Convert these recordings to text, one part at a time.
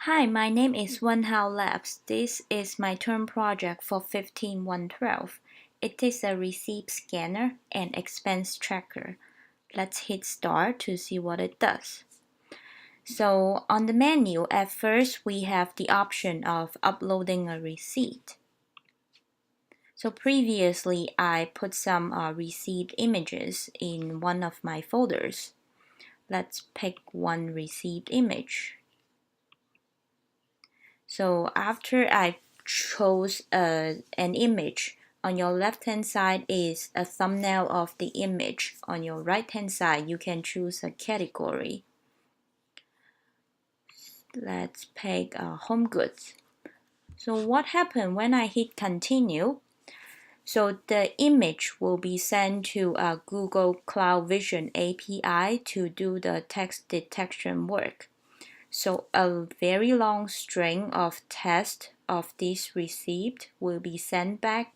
Hi, my name is Wenhao Labs. This is my term project for 15112. It is a receipt scanner and expense tracker. Let's hit start to see what it does. So on the menu, at first we have the option of uploading a receipt. So previously I put some receipt images in one of my folders. Let's pick one receipt image. So after I chose an image, on your left hand side is a thumbnail of the image. On your right hand side, you can choose a category. Let's pick home goods. So what happened when I hit continue? So the image will be sent to a Google Cloud Vision API to do the text detection work. So a very long string of text of this receipt will be sent back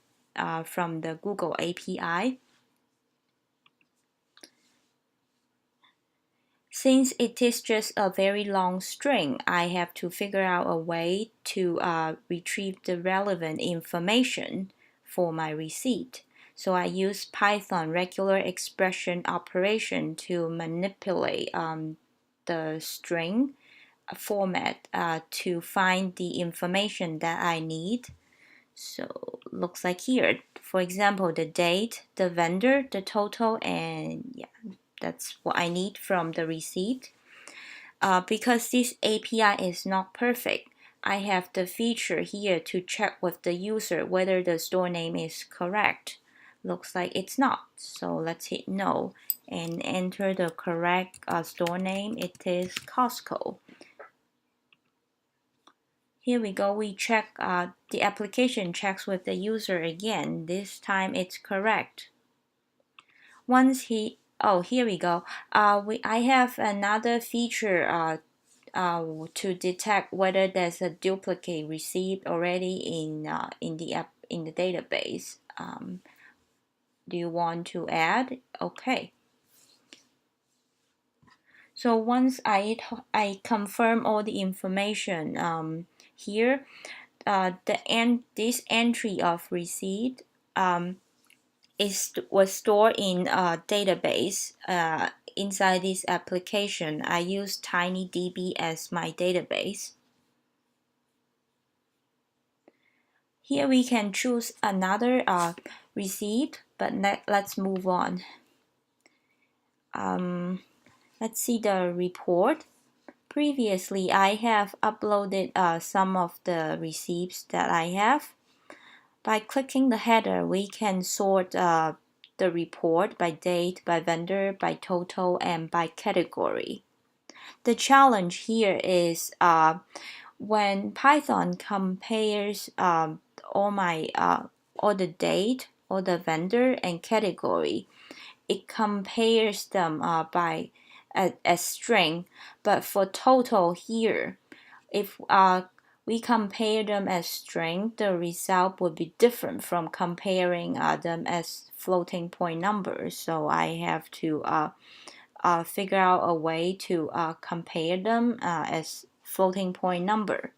from the Google API. Since it is just a very long string, I have to figure out a way to retrieve the relevant information for my receipt. So I use Python regular expression operation to manipulate the string format to find the information that I need. So looks like here, for example, the date, the vendor, the total, and yeah, that's what I need from the receipt. Because this API is not perfect, I have the feature here to check with the user whether the store name is correct. Looks like it's not, so let's hit no and enter the correct store name. It is Costco. Here we go, we check, the application checks with the user again. This time it's correct. Here we go. I have another feature to detect whether there's a duplicate receipt already in the database. Do you want to add? Okay. So once I confirm all the information here, this entry of receipt was stored in a database inside this application. I use TinyDB as my database. Here we can choose another receipt, but let's move on. Let's see the report. Previously, I have uploaded some of the receipts that I have. By clicking the header, we can sort the report by date, by vendor, by total, and by category. The challenge here is when Python compares all the date, all the vendor, and category, it compares them by a string. But for total here, if we compare them as string, the result would be different from comparing them as floating point numbers. So I have to figure out a way to compare them as floating point number.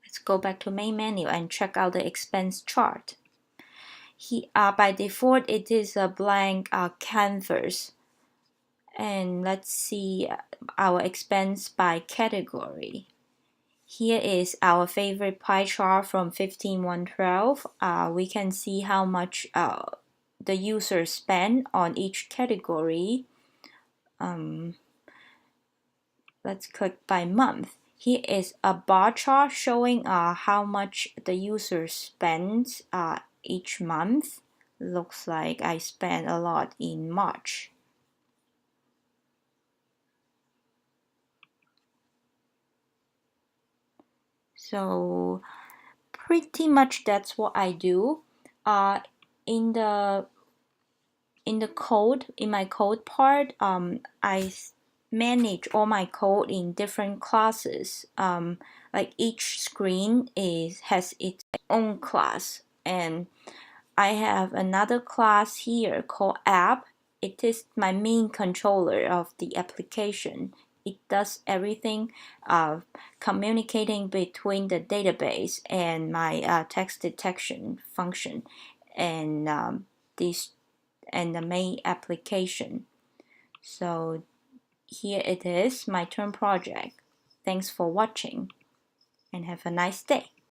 Let's go back to main menu and check out the expense chart. By default, it is a blank canvas. And let's see our expense by category. Here is our favorite pie chart from 15112. We can see how much the user spent on each category. Let's click by month. Here is a bar chart showing how much the user spends each month. Looks like I spent a lot in March. So pretty much that's what I do. In my code part, I manage all my code in different classes. Like each screen has its own class, and I have another class here called app. It is my main controller of the application. it does everything, communicating between the database and my text detection function, and and the main application. So here it is, my turn project. Thanks for watching and have a nice day.